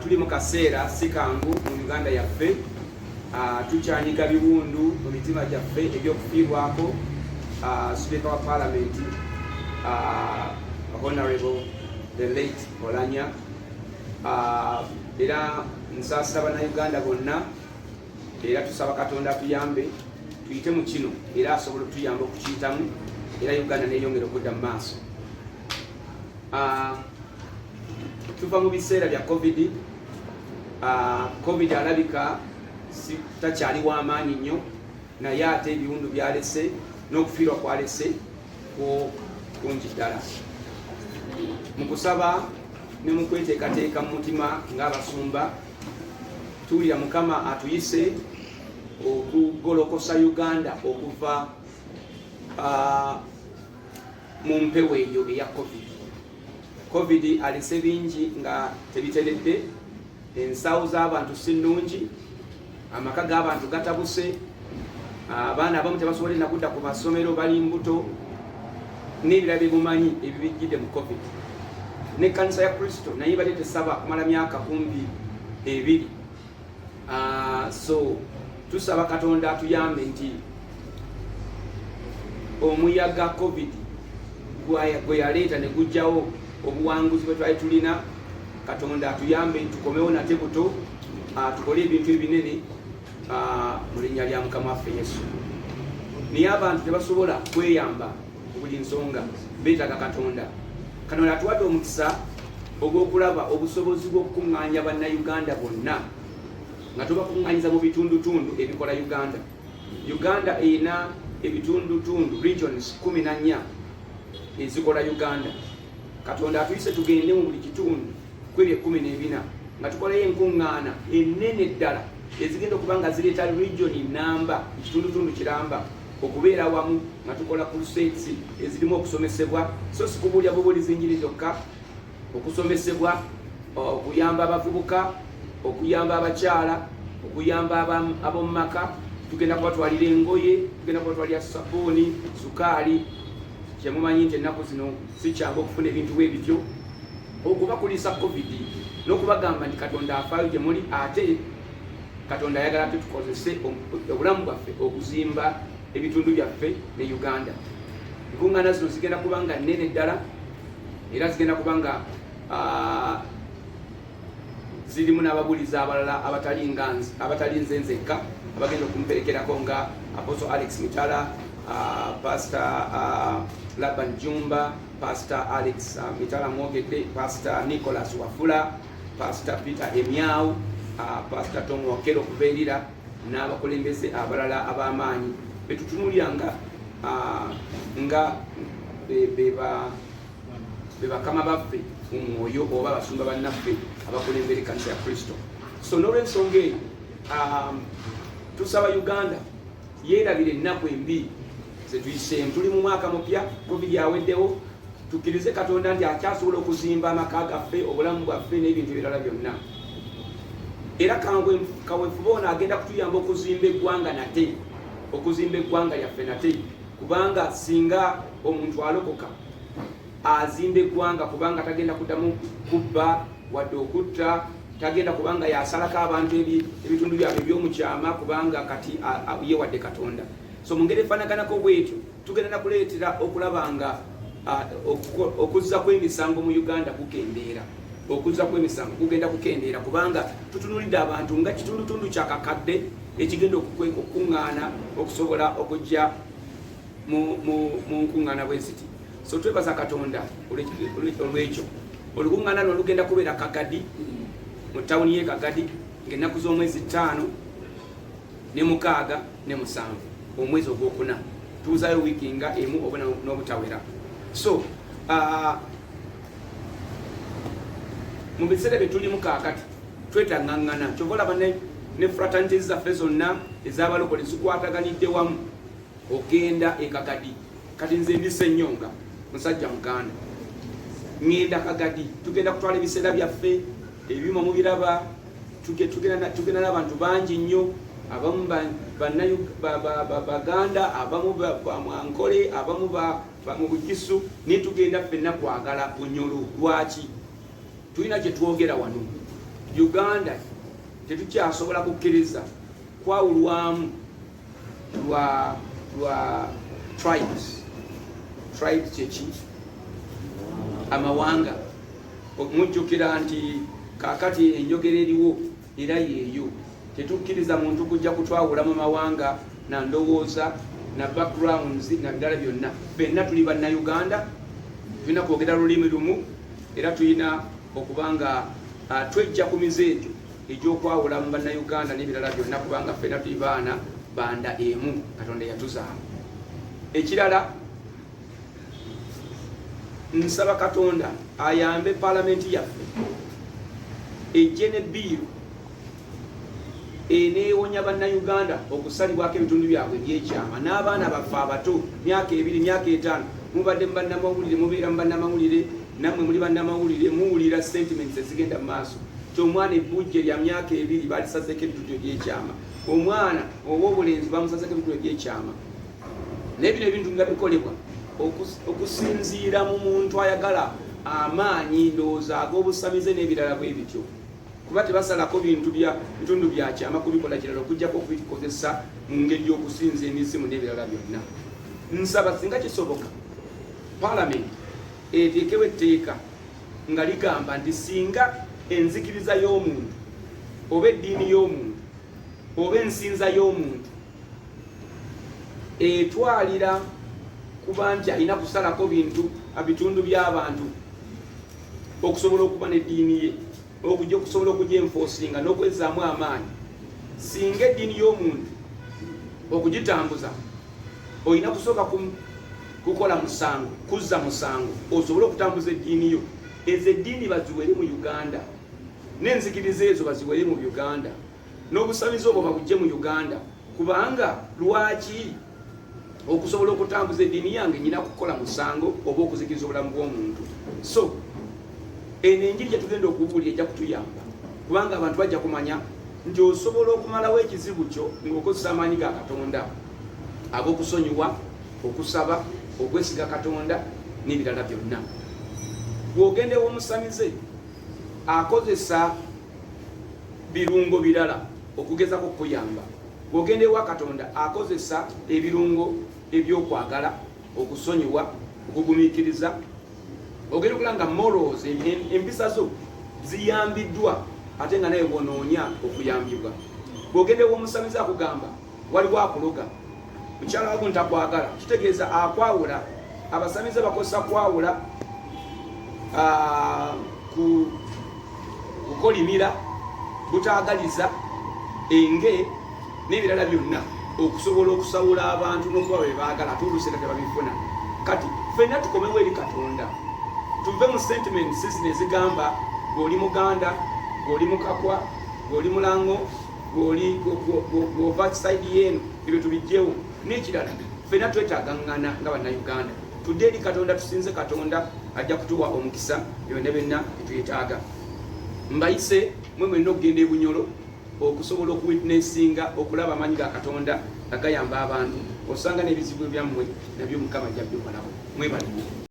tuli mu kaseera si kangu mu Uganda yaffe. Tukyanyiga biwundu mu mitima gyaffe ebyokufiirwako Speaker wa Parliament Honorable the late Olanya. Era nsaasira Bannayuganda bonna, era tusaba Katonda tuyambe tuyite mu kino era asobola okutuyamba okukiyitamu era Uganda neyongera okudda mu maaso. Tuva mu biseera bya COVID. COVID alabika takyali w'amaanyi nnyo, naye ate ebiwundu byalese n'okufiirwa kwalese kungi ddala. Mu kusaba ne mu kweteekateeka mu mutima ng'abasumba, tuwulira Mukama atuyise okugolokosa Uganda okuva mu mpewo eyo eya COVID alese bingi nga tebiteredde, ensawo z'abantu si nnungi, amaka g'abantu gatabuse, abaana abamu tebasobole na kudda ku masomero, bali mbuto, n'ebirala byemumanyi ebibijjidde mu COVID. N'ekkanisa ya Kristo naye badde tesaba kumala myaka kumbi 2. So tusaba Katonda atuyambe nti omuyaga COVID gwe yaleeta ne gujjawo obuwanguzi bwe twali tulina, Katonda atuyambe tukomewo nate buto, tukole ebintu ebinene mu linnya lya Mukama waffe Yesu. Naye abantu tebasobola kweyamba buli nsonga, beetaaga Katonda. Katonda atuwadde omukisa ogw'okulaba obusobozi bw'okukuŋŋaanya Bannayuganda bonna nga tubakuŋŋaanyiza mu bitundutundu ebikola Uganda. Uganda erina ebitundutundu regions 14 ezikola Uganda. Katonda atuyise tugende mu buli kitundu kwebyo 14 nga tukolayo enkuŋŋaana ennene ddala ezigenda okuba nga zireeta region namba, ekitundutundu kiramba, okubeera wamu nga tukola crusades ezirimu okusomesebwa, so si kubuulya bubuulizi njiri zokka, okusomesebwa, okuyamba abavubuka, okuyamba abakyala, okuyamba ab'omu maka. Tugenda kubatwalira engoye, tugenda kubatwalira sabuuni, sukaali. Kyemumanyi nti ennaku zino si kyangu okufuna ebintu bwe bityo, okubakuliisa COVID n'okubagamba nti Katonda afaayo gye muli, ate Katonda ayagala ate tukozese obulamu bwaffe okuzimba ebitundu byaffe ne Uganda. Enkuŋŋaana zino zigenda kuba nga nnene ddala era zigenda kuba nga zirimu n'ababuulizi abalala abatali nze nzekka abagenda okumperekerako nga Apostle Alex Mitala, Pastor Laban Jumba, Pastor Alex Mitala Mwogedde, Pastor Nicholas Wafula, Pastor Peter Emyau, Pastor Tom Wakero kubeerira n'abakulembeze abalala ab'amaanyi betutunulira nga bebakama baffe mu mwoyo oba abasumba bannaffe abakulembera ekkanisa ya Kristo. So n'olw'ensonga eyo tusaba Uganda yeerabire ennaku embi zetuyiseemu. Tuli mu mwaka mupya, COVID aweddewo, tukkirize Katonda nti akyasobola okuzimba amaka gaffe, obulamu bwaffe n'ebintu ebirala byonna. Era kaweefube ono agenda kutuyamba okuzimba eggwanga nate, okuzimba eggwanga lyaffe nate, kubanga singa omuntu alokoka azimba eggwanga, kubanga tagenda kuddamu kubba wadde okutta, tagenda kubanga yasalako abantu ebitundu byabwe ebyomukyama, kubanga kati yeewadde Katonda. So mu ngeri efaanaganako bwetyo tugenda nakuleetera okulaba nga okuzza kw'emisango mu Uganda kukendeera, okuzza kw'emisango kugenda kukendeera, kubanga tutunulidde abantu nga kitundutundu kyakakadde ekigenda okukuŋŋaana okusobola okujja mu nkuŋŋaana bweziti. So twebaza Katonda olw'ekyo. Olukuŋŋaana luno lugenda kubeera Kagadi, mu tawuni y'e Kagadi, ng'ennaku z'omwezi 5 ne 6 ne 7 omwezi ogwokuna. Tuuzayo wiiki nga emu oba n'obutawera. So mu biseera bye tulimu kaakati twetaŋŋaŋŋana, kyova olaba ne fraternities zaffe zonna ez'abalokole zikwataganidde wamu ogenda e Kagadi. Kati nze ndi Senyonga, musajja Muganda, ngenda Kagadi, tugenda kutwala ebiseera byaffe ebimu mubiraba. Tugenda n'abantu bangi nnyo, abamu Baganda, abamu Mwankole, abamu mu Bugisu, naye tugenda ffenna kwagala Bunyoro. Lwaki? Tulina kye twogera wano, Uganda tetukyasobola kukkiriza kwawulwamu lwa tribes kyeki amawanga. Mujjukira nti kakati enjogera eriwo era yeeyo, tetukkiriza muntu kujja kutwawula mu mawanga na ndowooza na backgrounds na bidala byonna. Ffenna tuli Bannayuganda, tulina kwogera lulimi lumu era tulina okubanga twejja ku mize egyo egy'okwawula mu Bannayuganda n'ebirala byonna, kubanga ffenna tuli baana banda emu Katonda yatuzaamu. Ekirala, nsaba Katonda ayambe paalamenti yaffe ejje ne biiru eneewonya Bannayuganda okusalibwako ebitundu byabwe ebyekyama. N'abaana baffe abato myaka 2 myaka 5 mubadde mu bannamawulire, mubeera mu bannamawulire, nammwe muli bannamawulire, muwulira sentiments ezigenda mu maaso. Omwana ebbujje lya myaka 2 balisazeko ebitundu ebyekyama, omwana ow'obulenzi bamusazeko ebitundu ebyekyama. N'ebino ebintu nga bikolebwa okusinziira mu muntu ayagala amaanyi, ndowooza ag'obusamize n'ebirala bwe bityo, kuba tebasalako bitundu bya kyama kubikola kirala okujjako okubikozesa mu ngeri y'okusinza emisimu n'ebirala byonna. Nsaba singa kisoboka paalamenti eteekewo etteeka nga ligamba nti singa enzikiriza y'omuntu oba eddiini y'omuntu oba ensinza y'omuntu etwalira kuba nti alina kusalako bitundu by'abantu okusobola okuba n'eddiini ye, okusobola okugyenfoosinga n'okwezaamu amaanyi, singa eddiini y'omuntu okugitambuza olina kusooka kukola musango, kuzza musango osobole okutambuza eddiini yo. Ezo eddiini baziwere mu Uganda, n'enzikiriza ezo baziwere mu Uganda, n'obusamizi obwo babujje mu Uganda, kubanga lwaki okusobola okutambuza eddiini yange nyina kukola musango oba okuzikiriza obulamu bw'omuntu? So eno enjiri gyetugenda okubuulira ejja kutuyamba, kubanga abantu bajja kumanya nti osobola okumalawo ekizibu kyo ng'okozesa amaanyi ga Katonda ag'okusonyiwa, okusaba, okwesiga Katonda n'ebirala byonna. Bw'ogendewo omusamize akozesa birungo birala okugezako okuyamba, bw'ogendewo Katonda akozesa ebirungo ebyokwagala, okusonyiwa, okugumiikiriza, ogenda okulanga morals, empisa zo ziyambiddwa ate nga naye bw'onoonya okuyambibwa. Bw'ogendewo omusamize akugamba waliwo akuloga, mukyala wago ntakwagala, kitegeeza akwawula. Abasamize bakozesa kwawula kukolimira, butaagaliza, enge n'ebirala byonna okusobola okusawula abantu n'okuba bwe baagala ate oluusi nga tebabifuna. Kati ffenna tukomewo eri Katonda, tuve mu sentiments zino ezigamba ng'oli Muganda, ng'oli Mukakwa, ng'oli Mulango, ng'ova side y'eno, ebyo tubijjewo. N'ekirala, ffenna twetaagangana nga Bannayuganda, tudde eri Katonda, tusinze Katonda, ajja kutuwa omukisa byonna byonna byetwetaaga. Mbayise mwe mwenna okugenda e Bunyolo okusobola okuwitnessinga, okulaba amaanyi ga Katonda agayamba abantu, osanga n'ebizibu byammwe nabyo Mukama ajja byokolako. Mwebale.